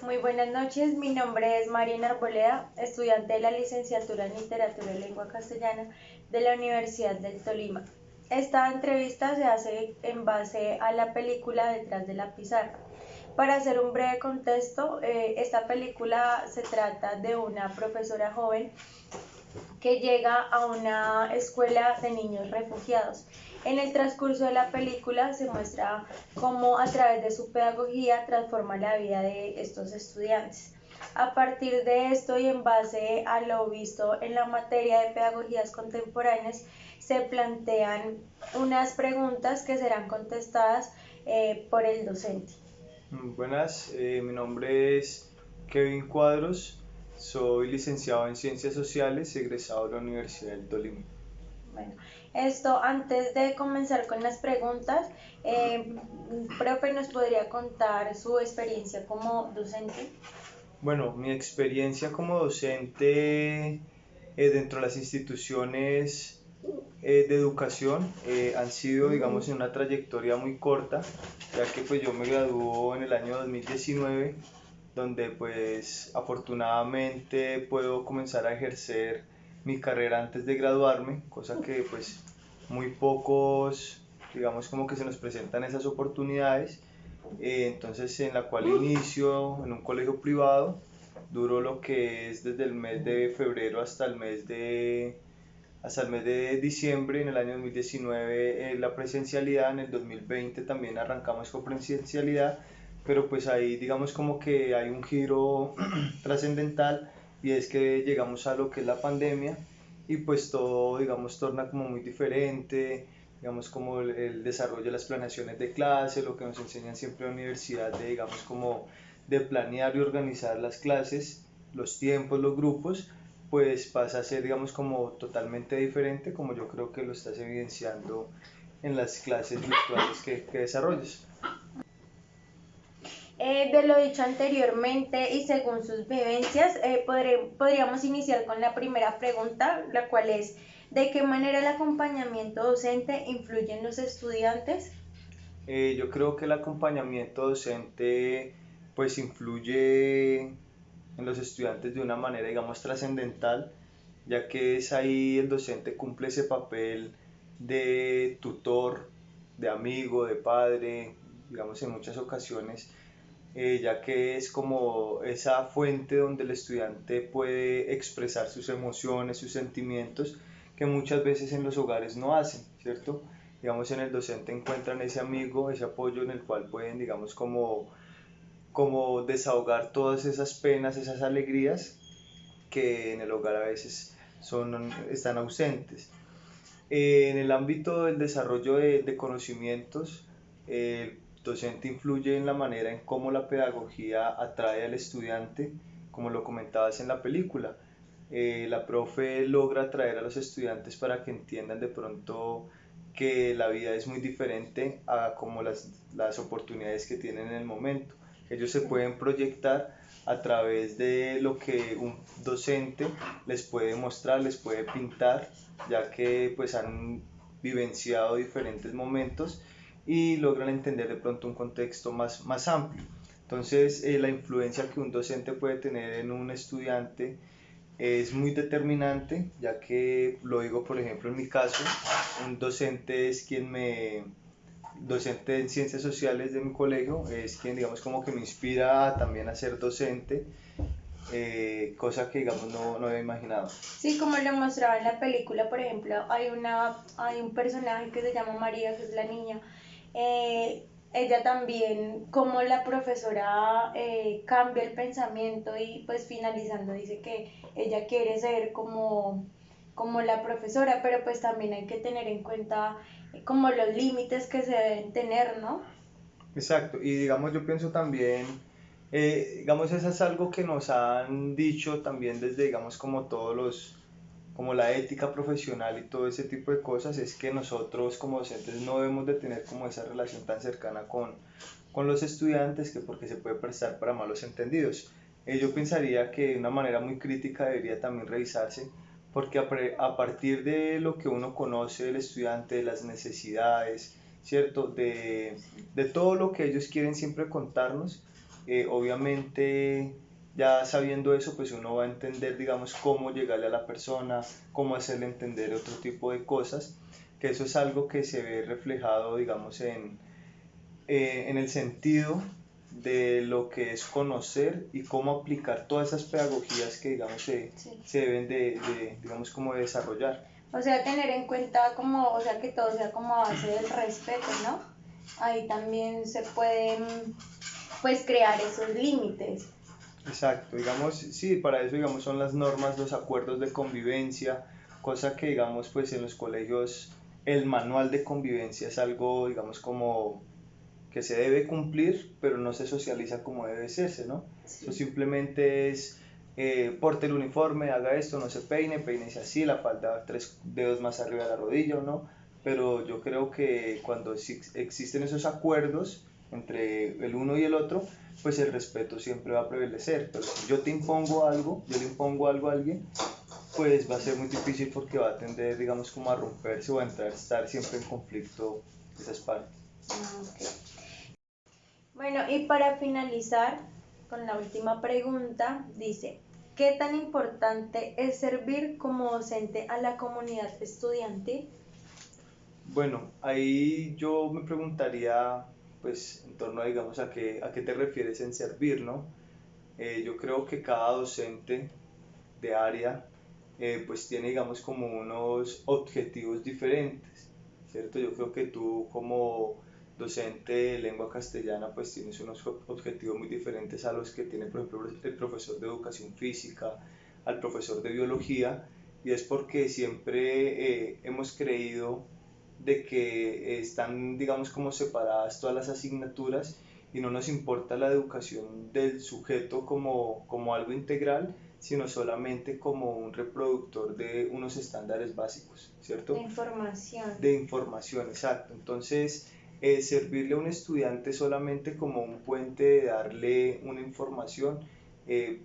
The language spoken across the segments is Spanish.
Muy buenas noches, mi nombre es Mariana Arboleda, estudiante de la licenciatura en Literatura y Lengua Castellana de la Universidad del Tolima. Esta entrevista se hace en base a la película Detrás de la Pizarra. Para hacer un breve contexto, esta película se trata de una profesora joven que llega a una escuela de niños refugiados. En el transcurso de la película se muestra cómo a través de su pedagogía transforma la vida de estos estudiantes. A partir de esto y en base a lo visto en la materia de pedagogías contemporáneas, se plantean unas preguntas que serán contestadas por el docente. Buenas, mi nombre es Kevin Cuadros, soy licenciado en Ciencias Sociales, egresado de la Universidad del Tolima. Bueno, esto antes de comenzar con las preguntas, profe, ¿nos podría contar su experiencia como docente? Bueno, mi experiencia como docente dentro de las instituciones de educación han sido, digamos, en una trayectoria muy corta, ya que pues yo me graduó en el año 2019, donde pues afortunadamente puedo comenzar a ejercer mi carrera antes de graduarme, cosa que pues muy pocos, digamos, como que se nos presentan esas oportunidades. Entonces en la cual inicio en un colegio privado, duro lo que es desde el mes de febrero hasta el mes de diciembre. En el año 2019 la presencialidad, en el 2020 también arrancamos con presencialidad, pero pues ahí digamos como que hay un giro trascendental, y es que llegamos a lo que es la pandemia, y pues todo digamos torna como muy diferente, digamos como el desarrollo de las planeaciones de clase, lo que nos enseñan siempre en la universidad de digamos como de planear y organizar las clases, los tiempos, los grupos, pues pasa a ser digamos como totalmente diferente, como yo creo que lo estás evidenciando en las clases virtuales que desarrollas. De lo dicho anteriormente y según sus vivencias, podríamos iniciar con la primera pregunta, la cual es, ¿de qué manera el acompañamiento docente influye en los estudiantes? Yo creo que el acompañamiento docente pues influye en los estudiantes de una manera digamos trascendental, ya que es ahí el docente cumple ese papel de tutor, de amigo, de padre, digamos en muchas ocasiones, ya que es como esa fuente donde el estudiante puede expresar sus emociones, sus sentimientos, que muchas veces en los hogares no hacen, ¿cierto? Digamos en el docente encuentran ese amigo, ese apoyo en el cual pueden, digamos, como desahogar todas esas penas, esas alegrías que en el hogar a veces están ausentes. En el ámbito del desarrollo de conocimientos, el docente influye en la manera en cómo la pedagogía atrae al estudiante, como lo comentabas en la película. La profe logra atraer a los estudiantes para que entiendan de pronto que la vida es muy diferente a como las oportunidades que tienen en el momento. Ellos se pueden proyectar a través de lo que un docente les puede mostrar, les puede pintar, ya que pues han vivenciado diferentes momentos y logran entender de pronto un contexto más amplio. Entonces, la influencia que un docente puede tener en un estudiante es muy determinante, ya que lo digo por ejemplo en mi caso, un docente es docente en ciencias sociales de mi colegio, es quien digamos como que me inspira también a ser docente, cosa que digamos no había imaginado. Sí, como lo mostraba en la película, por ejemplo, hay un personaje que se llama María, que es la niña. Ella también, como la profesora cambia el pensamiento y pues finalizando dice que ella quiere ser como la profesora, pero pues también hay que tener en cuenta como los límites que se deben tener, ¿no? Exacto, y digamos yo pienso también, digamos eso es algo que nos han dicho también desde digamos como la ética profesional y todo ese tipo de cosas, es que nosotros como docentes no debemos de tener como esa relación tan cercana con los estudiantes, que porque se puede prestar para malos entendidos. Yo pensaría que de una manera muy crítica debería también revisarse, porque a partir de lo que uno conoce del estudiante, de las necesidades, ¿cierto? De todo lo que ellos quieren siempre contarnos, Obviamente ya sabiendo eso, pues uno va a entender, digamos, cómo llegarle a la persona, cómo hacerle entender otro tipo de cosas, que eso es algo que se ve reflejado, digamos, en el sentido de lo que es conocer y cómo aplicar todas esas pedagogías que, digamos, Sí. se deben digamos, como de desarrollar. O sea, tener en cuenta como, o sea, que todo sea como a base del respeto, ¿no? Ahí también se pueden, pues, crear esos límites. Exacto, digamos, sí, para eso, digamos, son las normas, los acuerdos de convivencia, cosa que, digamos, pues en los colegios el manual de convivencia es algo, digamos, como que se debe cumplir, pero no se socializa como debe serse, ¿no? Eso Sí. simplemente es, porte el uniforme, haga esto, no se peine, peínese así, la falda 3 dedos más arriba de la rodilla, ¿o no? Pero yo creo que cuando existen esos acuerdos entre el uno y el otro, pues el respeto siempre va a prevalecer. Pero si yo te impongo algo, yo le impongo algo a alguien, pues va a ser muy difícil porque va a tender, digamos, como a romperse o a estar siempre en conflicto esas partes. Ok. Bueno, y para finalizar con la última pregunta, dice, ¿qué tan importante es servir como docente a la comunidad estudiantil? Bueno, ahí yo me preguntaría, pues, en torno a, digamos, a qué te refieres en servir, ¿no? Yo creo que cada docente de área, pues, tiene, digamos, como unos objetivos diferentes, ¿cierto? Yo creo que tú como docente de lengua castellana, pues, tienes unos objetivos muy diferentes a los que tiene, por ejemplo, el profesor de educación física, al profesor de biología, y es porque siempre hemos creído de que están, digamos, como separadas todas las asignaturas y no nos importa la educación del sujeto como algo integral, sino solamente como un reproductor de unos estándares básicos, De ¿cierto? información. De información, exacto. Entonces, servirle a un estudiante solamente como un puente de darle una información,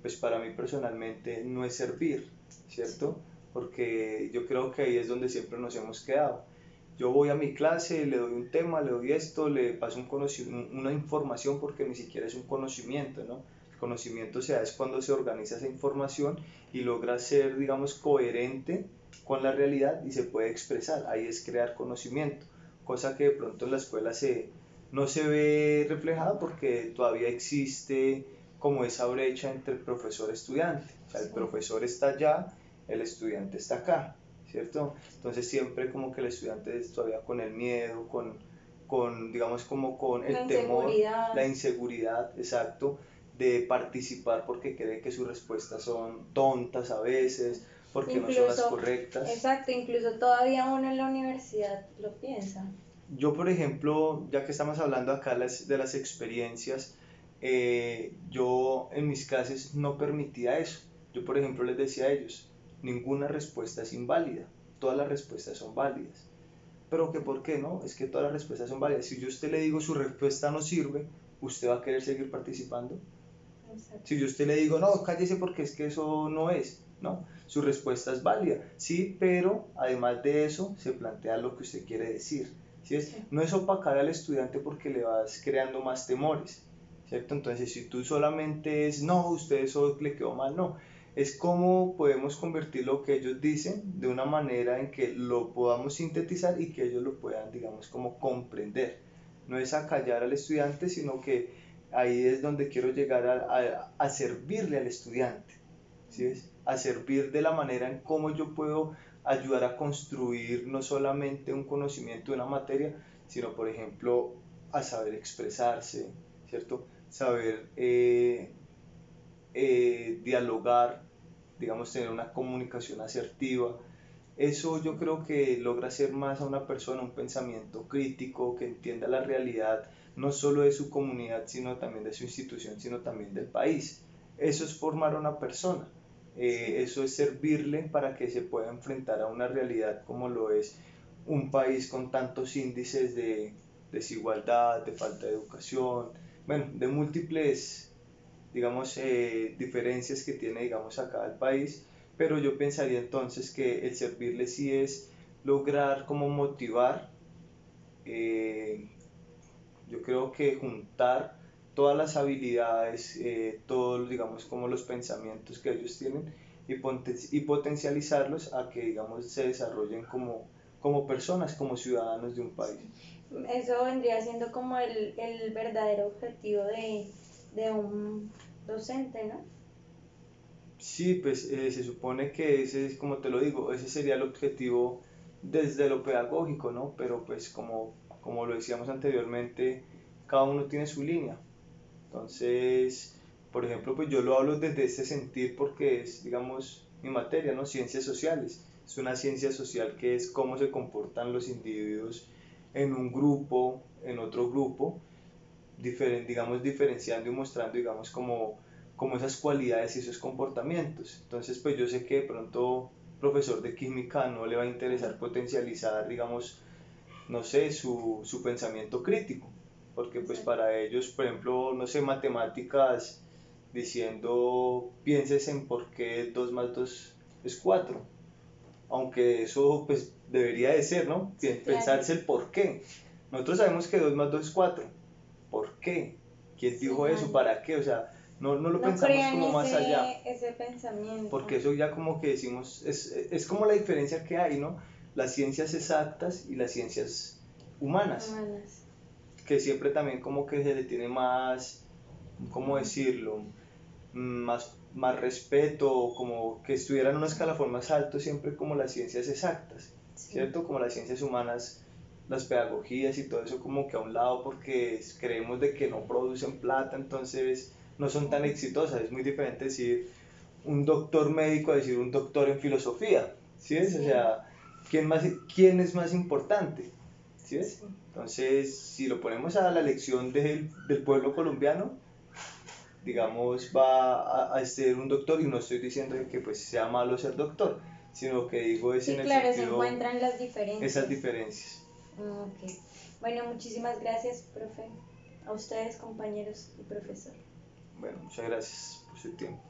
pues para mí personalmente no es servir, Sí. ¿cierto? Porque yo creo que ahí es donde siempre nos hemos quedado. Yo voy a mi clase, le doy un tema, le doy esto, le paso una información porque ni siquiera es un conocimiento, ¿no? El conocimiento se da es cuando se organiza esa información y logra ser, digamos, coherente con la realidad y se puede expresar. Ahí es crear conocimiento, cosa que de pronto en la escuela no se ve reflejada porque todavía existe como esa brecha entre el profesor y estudiante. O sea, el Sí. profesor está allá, el estudiante está acá, ¿cierto? Entonces siempre como que el estudiante es todavía con el miedo, digamos como con La el temor, inseguridad. la inseguridad, exacto, de participar porque cree que sus respuestas son tontas a veces, porque no son las Incluso, correctas. exacto, incluso todavía uno en la universidad lo piensa. Yo, por ejemplo, ya que estamos hablando acá de las experiencias, yo en mis clases no permitía eso. Yo, por ejemplo, les decía a ellos, ninguna respuesta es inválida, todas las respuestas son válidas. Pero que por qué no, es que todas las respuestas son válidas. Si yo a usted le digo su respuesta no sirve, ¿usted va a querer seguir participando? Exacto. Si yo a usted le digo, no, cállese porque es que eso no es, ¿no? Su respuesta es válida, sí, pero además de eso se plantea lo que usted quiere decir, ¿sí es? Sí. No es opacar al estudiante porque le vas creando más temores, ¿cierto? Entonces, si tú solamente es, no, usted eso le quedó mal, no. Es cómo podemos convertir lo que ellos dicen de una manera en que lo podamos sintetizar y que ellos lo puedan, digamos, como comprender. No es acallar al estudiante, sino que ahí es donde quiero llegar a servirle al estudiante, ¿sí ves? A servir de la manera en cómo yo puedo ayudar a construir no solamente un conocimiento de una materia, sino por ejemplo a saber expresarse, ¿cierto? Saber dialogar, digamos, tener una comunicación asertiva. Eso yo creo que logra hacer más a una persona un pensamiento crítico, que entienda la realidad no solo de su comunidad, sino también de su institución, sino también del país. Eso es formar a una persona, Sí. eso es servirle para que se pueda enfrentar a una realidad como lo es un país con tantos índices de desigualdad, de falta de educación, bueno, de múltiples, digamos, diferencias que tiene, digamos, acá el país, pero yo pensaría entonces que el servirle sí es lograr como motivar, eh, yo creo que juntar todas las habilidades, todos, digamos, como los pensamientos que ellos tienen y potencializarlos a que, digamos, se desarrollen como personas, como ciudadanos de un país. Eso vendría siendo como el verdadero objetivo de un docente, ¿no? Sí, pues se supone que ese es, como te lo digo, ese sería el objetivo desde lo pedagógico, ¿no? Pero pues como lo decíamos anteriormente, cada uno tiene su línea. Entonces, por ejemplo, pues yo lo hablo desde ese sentir porque es, digamos, mi materia, ¿no? Ciencias sociales. Es una ciencia social que es cómo se comportan los individuos en un grupo, en otro grupo, digamos, diferenciando y mostrando, digamos, como esas cualidades y esos comportamientos. Entonces, pues yo sé que de pronto profesor de química no le va a interesar potencializar, digamos, no sé, su pensamiento crítico, porque pues Exacto. para ellos, por ejemplo, no sé, matemáticas diciendo pienses en por qué 2 más 2 es 4, aunque eso pues debería de ser, ¿no? Sí, claro. Pensarse el por qué. Nosotros sabemos que 2 más 2 es 4, ¿por qué? ¿Quién Sí, dijo eso? ¿Para qué? O sea, no lo no pensamos crean como más allá, ese pensamiento. porque eso ya como que decimos, es como la diferencia que hay, ¿no? Las ciencias exactas y las ciencias humanas, Humanas. que siempre también como que se le tiene más, ¿cómo decirlo? Más respeto, como que estuvieran en un escalafón más alto siempre como las ciencias exactas, Sí. ¿cierto? Como las ciencias humanas, las pedagogías y todo eso como que a un lado porque creemos de que no producen plata, entonces no son tan exitosas. Es muy diferente decir un doctor médico a decir un doctor en filosofía, ¿sí ves? O Sí. sea, ¿quién es más importante? ¿Sí ves? Sí. Entonces, si lo ponemos a la elección del pueblo colombiano, digamos, va a ser un doctor, y no estoy diciendo que pues sea malo ser doctor, sino que digo es en Sí, el claro, se sentido, encuentran las esas diferencias. diferencias. Ok. Bueno, muchísimas gracias, profe. A ustedes, compañeros y profesor. Bueno, muchas gracias por su tiempo.